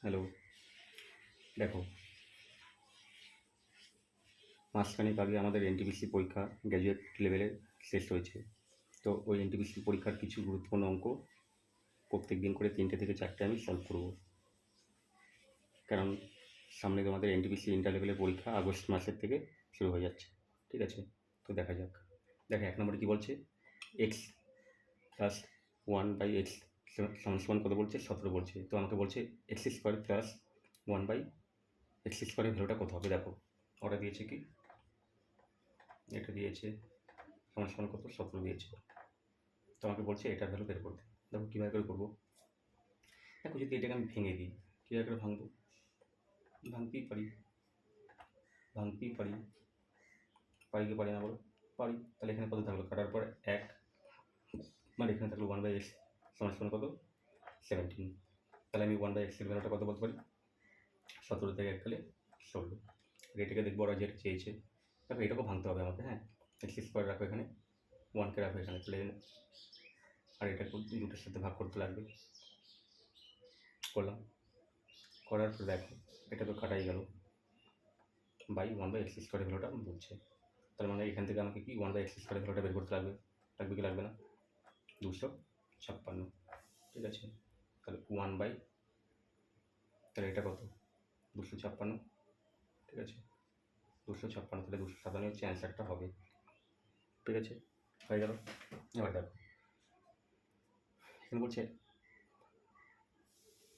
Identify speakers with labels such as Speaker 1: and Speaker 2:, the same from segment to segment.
Speaker 1: Hello, দেখো মাসখানেক আগে আমাদের এনটিপিসি পরীক্ষা গ্র্যাজুয়েট লেভেলে শেষ হয়েছে। তো ওই এনটিপিসি পরীক্ষার কিছু গুরুত্বপূর্ণ অঙ্ক প্রত্যেক দিন করে 3টে থেকে 4টে আমি সলভ করব। কারণ সামনে তোমাদের এনটিপিসি ইন্টার লেভেলের পরীক্ষা আগস্ট মাসের থেকে শুরু হয়ে যাচ্ছে। ঠিক আছে, তো দেখা যাক। দেখো 1 নম্বরে কী বলছে, এক্স প্লাস 1/x সমান সমান কত বলছে, 17 বলছে। তো আমাকে বলছে এক্স স্কোয়ার প্লাস 1/x স্কোয়ারের ভ্যালুটা কত হবে। দেখো ওরা দিয়েছে কি, এটা দিয়েছে সমান সমান কত, 17 দিয়েছে। তো আমাকে বলছে এটার ভ্যালু বের করতে। দেখো কীভাবে করে করবো। দেখো যদি এটাকে আমি ভেঙে দিই, কীভাবে করে ভাঙবো, ভাঙতেই পারি পারি কি পারি না বলো, পারি। তাহলে এখানে কত থাকলো, কাটার পর 1, মানে এখানে থাকলো 1/x সমান সমান কত, 17। তাহলে আমি 1/x এর ভ্যালুটা কত বলতে পারি, 17 থেকে 1 গেলে 16। এটাকে দেখবো ওরা যেটা চেয়েছে। দেখো এটাকেও ভাঙতে হবে আমাকে, হ্যাঁ। এক্স স্কোয়ার রাখো এখানে, 1কে রাখো এখানে, তাহলে আর এটাকে দুটোর সাথে ভাগ করতে লাগবে। করলাম, করার পর দেখো এটা তো কাটাই গেল, বাই 1/x স্কোয়ারের ভ্যালুটা বলছে। তার মানে এখান থেকে আমাকে কি 1/x স্কোয়ারের ভ্যালুটা বের করতে লাগবে কি লাগবে না, 256। ঠিক আছে, তাহলে তাহলে এটা কত, 256। ঠিক আছে, 256, তাহলে 257 হচ্ছে অ্যান্সারটা হবে। ঠিক আছে, হয়ে গেল। এবার দেখো এখানে বলছে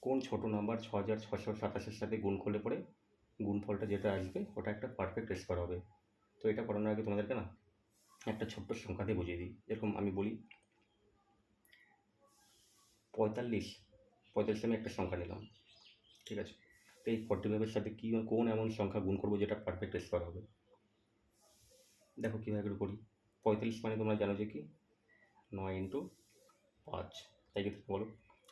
Speaker 1: কোন ছোট নাম্বার 6627-এর সাথে গুণ করলে পরে গুণফলটা যেটা আসবে ওটা একটা পারফেক্ট স্কোয়ার হবে। তো এটা করানোর আগে তোমাদেরকে না একটা ছোট্ট সংখ্যা দিয়ে বুঝিয়ে দিই। যেরকম আমি বলি 45 আমি একটা সংখ্যা নিলাম। ঠিক আছে, তো এই 45-এর সাথে কোন এমন সংখ্যা গুণ করবো যেটা পারফেক্ট স্কোয়ার হবে। দেখো কীভাবে করে করি। 45 মানে তোমরা জানো যে কি 9 × 5, তাই কি বলো।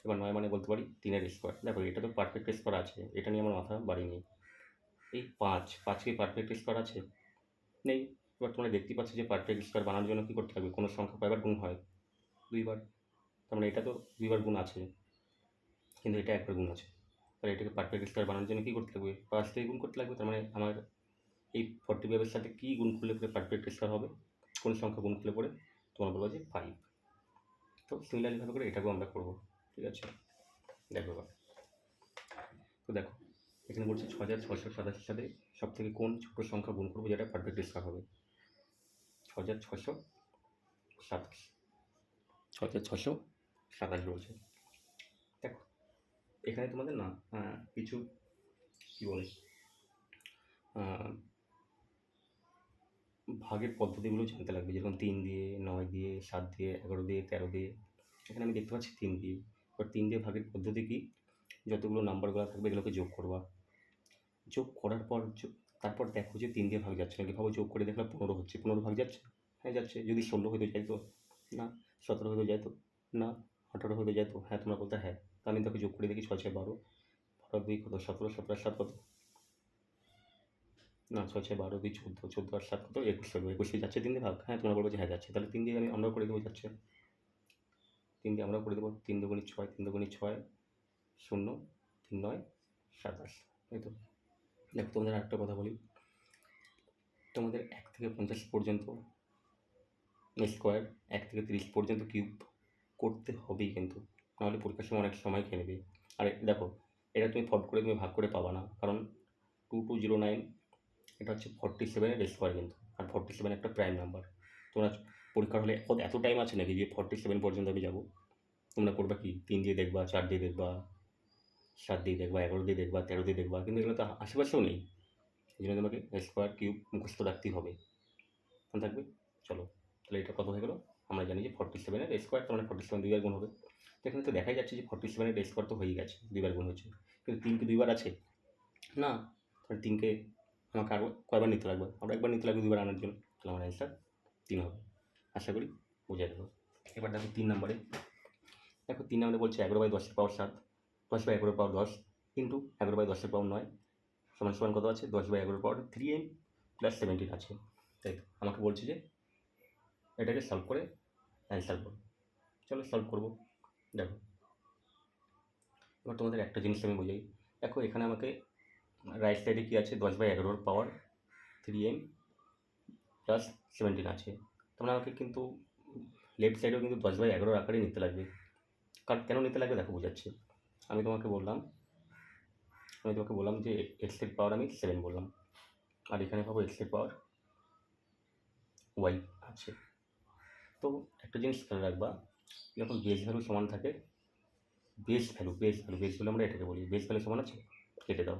Speaker 1: এবার 9 মানে বলতে পারি 3-এর স্কোয়ার। দেখো এটা তো পারফেক্ট স্কোয়ার আছে, এটা নিয়ে আমার মাথা বাড়িনি। এই 5 কি পারফেক্ট স্কোয়ার আছে, নেই। এবার তোমরা দেখতেই পাচ্ছ যে পারফেক্ট স্কোয়ার বানানোর জন্য কী করতে হবে, কোনো সংখ্যা কয়বার গুণ হয়, 2বার। তার মানে এটা তো 2বার গুণ আছে, কিন্তু এটা 1বার গুণ আছে। তাহলে এটাকে পারফেক্ট স্কোয়ার বানানোর জন্য কী করতে লাগবে, 5 দিয়ে গুণ করতে লাগবে। তার মানে আমার এই 45-এর সাথে কী গুণ করলে পরে পারফেক্ট স্কোয়ার হবে, কোন সংখ্যা গুণ করলে পরে তোমরা বলবো যে 5। তো সিমিলারলিভাবে করে এটাকেও আমরা করবো। ঠিক আছে, দেখো এবার। তো দেখো এখানে বলছে 6687-এর সাথে সব থেকে কোন ছোট সংখ্যা গুণ করবো যেটা পারফেক্ট স্কোয়ার হবে। 6627 বলছে। দেখো এখানে তোমাদের না কিছু কী বলে ভাগের পদ্ধতিগুলো জানতে লাগবে। যেরকম 3 দিয়ে, 9 দিয়ে, 7 দিয়ে, 11 দিয়ে, 13 দিয়ে। এখানে আমি দেখতে পাচ্ছি 3 দিয়ে। এবার 3 দিয়ে ভাগের পদ্ধতি কী, যতগুলো নাম্বারগুলো থাকবে এগুলোকে যোগ করবা। যোগ করার পর তারপর দেখো যে 3 দিয়ে ভাগ যাচ্ছে নাকি। ভাবো যোগ করে দেখলাম 15 হচ্ছে, 15 ভাগ যাচ্ছে, হ্যাঁ যাচ্ছে। যদি 16 হতে যায় তো না, 17 হতে যায় তো না, 18 হতে যায় তো হ্যাঁ। তোমরা বলতে হ্যাঁ। তা আমি তাকে যোগ করে দেখি 6 6 12, 12 2 কত, 17, 17 আর 7 কত না, 6 6 12 2 14, 14 আর 7 কত, 21 হবে। 21 যাচ্ছে 3 দিয়ে ভাগ, হ্যাঁ। তোমরা বলবো যে হ্যাঁ যাচ্ছে। তাহলে 3 দিয়ে আমরাও করে দেবো, যাচ্ছে। 3 দিয়ে আমরাও করে দেবো। 3 দুগুণে 6, 3 দুগুণে 6, 0, 3 9 27। এই তো। দেখো তোমাদের আরেকটা কথা বলি, তোমাদের 1 থেকে 50 পর্যন্ত স্কোয়ার, 1 থেকে 30 পর্যন্ত কিউব করতে হবেই কিন্তু, নাহলে পরীক্ষার সময় অনেক সময় খেয়ে নেবে। আর দেখো এটা তুমি ফট করে তুমি ভাগ করে পাবা না, কারণ 2209 এটা হচ্ছে 47-এর স্কোয়ার কিন্তু। আর 47 একটা প্রাইম নাম্বার। তোমরা পরীক্ষার হলে এত টাইম আছে নাকি যে 47 পর্যন্ত আমি যাবো। তোমরা করবা কি, 3 দিয়ে দেখবা, 4 দিয়ে দেখবা, 7 দিয়ে দেখবা, 11 দিয়ে দেখবা, 13 দিয়ে দেখবা, কিন্তু এগুলো তো আশেপাশেও নেই। এই জন্য তোমাকে স্কোয়ার কিউব মুখস্থ রাখতেই হবে, মনে থাকবে। চলো তাহলে এটা কত হয়ে গেলো, আমরা জানি যে 47-এর স্কোয়ার, তার মানে 47 2বার গুণ হবে। তো এখানে তো দেখাই যাচ্ছে যে 47-এর স্কোয়ার তো হয়েই গেছে, 2বার গুণ হচ্ছে। কিন্তু 3 কি 2বার আছে না, তাহলে 3কে আমাকে আরও কয়বার নিতে লাগবে, আমরা একবার নিতে লাগবে 2বার আনার জন্য। তাহলে আমার অ্যান্সার 3 হবে। আশা করি বোঝা গেল। এবার দেখো 3 নম্বরে, দেখো 3 নম্বরে বলছে 11/10-এর পাওয়ার 7, 10/11-এর পাওয়ার 10 ইন্টু 11/10-এর পাওয়ার 9 সমান সমান কত আছে, 10/11-এর পাওয়ার 3n + 17 আছে। তাই তো আমাকে বলছে যে এটাকে সলভ করে অ্যান্সার করো। চলো সলভ করবো। দেখো এবার তোমাদের একটা জিনিস আমি বোঝাই, দেখো এখানে আমাকে রাইট সাইডে কী আছে, 10/11 পাওয়ার 3m প্লাস 17 আছে। তোমরা আমাকে কিন্তু লেফট সাইডেও কিন্তু 10/11 আকারে নিতে লাগবে। কারণ কেন নিতে লাগবে দেখো বোঝাচ্ছি। আমি তোমাকে বললাম যে এক্সের পাওয়ার আমি 7 বললাম, আর এখানে পাবো এক্সের পাওয়ার ওয়াই আছে। তো একটা জিনিস খেয়াল রাখবা, যখন বেস ভ্যালু সমান থাকে, বেস ভ্যালু আমরা এটাকে বলি, বেস ভ্যালু সমান আছে কেটে দাও,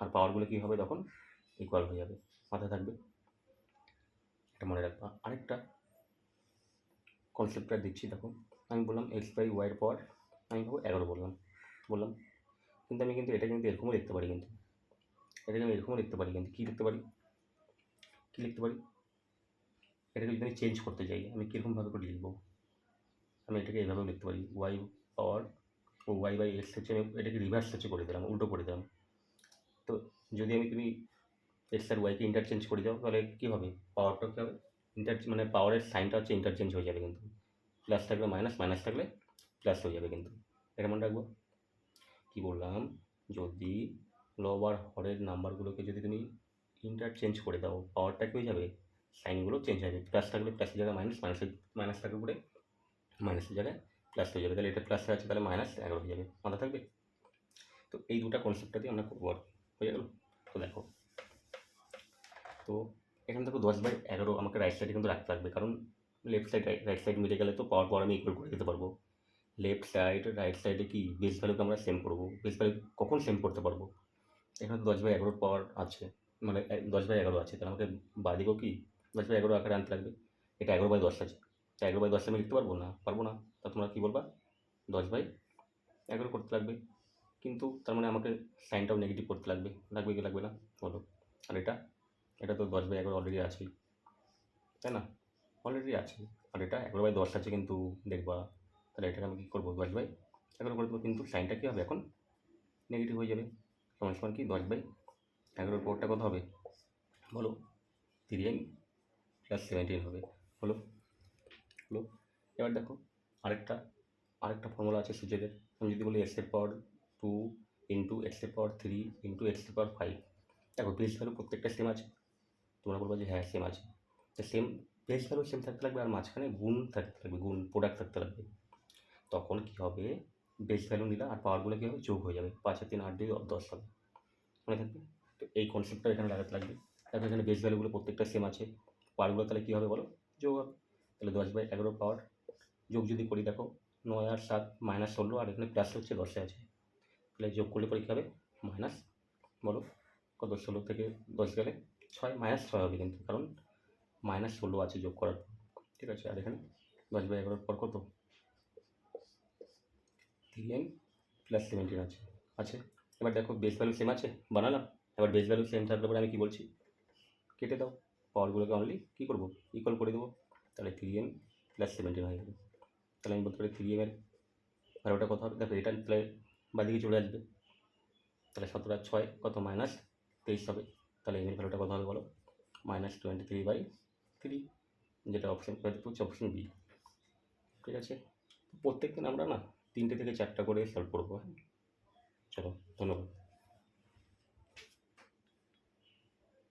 Speaker 1: আর পাওয়ারগুলো কী হবে তখন ইকুয়াল হয়ে যাবে, মাথায় থাকবে, এটা মনে রাখবা। আরেকটা কনসেপ্টটা দিচ্ছি দেখো, আমি বললাম x/y পাওয়ার আমি ভাবো 11 বললাম, কিন্তু আমি কিন্তু এটা কিন্তু এরকমও লিখতে পারি, কিন্তু এটাকে আমি এরকমও লিখতে পারি, কিন্তু কী লিখতে পারি এটাকে যদি আমি চেঞ্জ করতে চাই আমি কীরকমভাবে করে লিখবো, আমি এটাকে এইভাবেও লিখতে পারি, ওয়াই পাওয়ার ও y/x হচ্ছে, আমি এটাকে রিভার্স হচ্ছে করে দিলাম, উল্টো করে দিলাম। তো যদি তুমি এক্স আর ওয়াইকে ইন্টারচেঞ্জ করে দাও তাহলে কী হবে, পাওয়ারটা কী হবে মানে পাওয়ারের সাইনটা হচ্ছে ইন্টারচেঞ্জ হয়ে যাবে, কিন্তু প্লাস থাকলে মাইনাস, মাইনাস থাকলে প্লাস হয়ে যাবে, কিন্তু এটা মনে রাখবো। কী বললাম, যদি লব আর হরের নাম্বারগুলোকে যদি তুমি ইন্টারচেঞ্জ করে দাও পাওয়ারটা কী হয়ে যাবে, সাইনগুলো চেঞ্জ হয়ে যাবে, প্লাস থাকলে প্লাসের জায়গায় মাইনাস, মাইনাস থাকলে পরে মাইনাসের জায়গায় প্লাস হয়ে যাবে, তাহলে এটা প্লাস আছে তাহলে -11 হয়ে যাবে, মাথা থাকবে। তো এই দুটো কনসেপ্টটা দিয়ে আমরা করবো, আর হয়ে গেল। তো দেখো, তো এখানে দেখো 10/11 আমাকে রাইট সাইডে কিন্তু রাখতে লাগবে, কারণ লেফট সাইড রাইট সাইড মিলে গেলে তো পাওয়ার আমি ইকুয়াল করে দিতে পারবো। লেফট সাইড রাইট সাইডে কি বেস ভ্যালুকে আমরা সেম করবো, বেস ভ্যালু কখন সেম করতে পারবো, এখানে তো 10/11 পাওয়ার আছে, মানে 10/11 আছে, তাহলে আমাকে বাদিকেও কি 10/11 আকারে আনতে লাগবে। এটা 11/10 আছে, তা 11/10 আমি লিখতে পারবো না, তা তোমরা কী বলবা 10/11 করতে লাগবে, কিন্তু তার মানে আমাকে সাইনটাও নেগেটিভ করতে লাগবে কি লাগবে না বলো। আর এটা তো 10/11 অলরেডি আছেই, তাই না, অলরেডি আছে, আর এটা 11/10 আছে কিন্তু দেখবা, তাহলে এটাকে আমি কী করবো 10/11 করে দেবো, কিন্তু সাইনটা কী হবে এখন নেগেটিভ হয়ে যাবে, সমান কি 10/11 পরটা কত হবে বলো, 3m প্লাস 17 হবে, হলো। এবার দেখো আরেকটা ফর্মুলা আছে সূচকের, আমি যদি বলি x এর পাওয়ার 2 ইন্টু এক্স এর পাওয়ার 3 ইন্টু এক্স এর পাওয়ার 5, দেখো বেস ভ্যালু প্রত্যেকটা সেম আছে, তোমরা বলবো যে হ্যাঁ সেম আছে, তো সেম বেস ভ্যালু সেম থাকতে লাগবে, আর মাঝখানে গুণ থাকতে লাগবে, গুণ প্রোডাক্ট থাকতে লাগবে, তখন কী হবে বেস ভ্যালু নিলে আর পাওয়ারগুলো কী হবে যোগ হয়ে যাবে, 5 আর 3 8 2 10 হবে, মনে থাকবে। তো এই কনসেপ্টটা এখানে লাগাতে লাগবে। দেখো এখানে বেস ভ্যালুগুলো প্রত্যেকটা সেম আছে, পাওয়ারগুলো তাহলে কী হবে বলো যোগ হবে, তাহলে 10/11 পাওয়ার যোগ যদি করি দেখো 9 আর 7 -16, আর এখানে প্লাস হচ্ছে 10 আছে, তাহলে যোগ করলে পরে কী হবে মাইনাস, বলো কত, 16 থেকে 10 গেলে 6, -6 হবে, কিন্তু কারণ -16 আছে যোগ করার পর, ঠিক আছে। আর এখানে 10/11 পর কত 3m প্লাস 17 আছে। এবার দেখো বেস ভ্যালু সেম আছে, বানালাম, এবার বেস ভ্যালু সেম থাকলে পরে আমি কী বলছি কেটে দাও, পাওয়ারগুলোকে অনলি কী করবো ইকুয়াল করে দেবো, তাহলে 3m প্লাস 17 হয়ে যাবে, তাহলে আমি বলতে পারি 3m এর ভ্যালুটা কত হবে, দেখো এটা তাহলে বাদিকে চলে আসবে, তাহলে 17 আর 6 কত -23 হবে, তাহলে এম এর ভ্যালুটা কত হবে বলো -23/3, যেটা অপশন হচ্ছে অপশন বি, ঠিক আছে। প্রত্যেক দিন আমরা না 3টে থেকে 4টা করে সলভ করবো, হ্যাঁ, চলো ধন্যবাদ।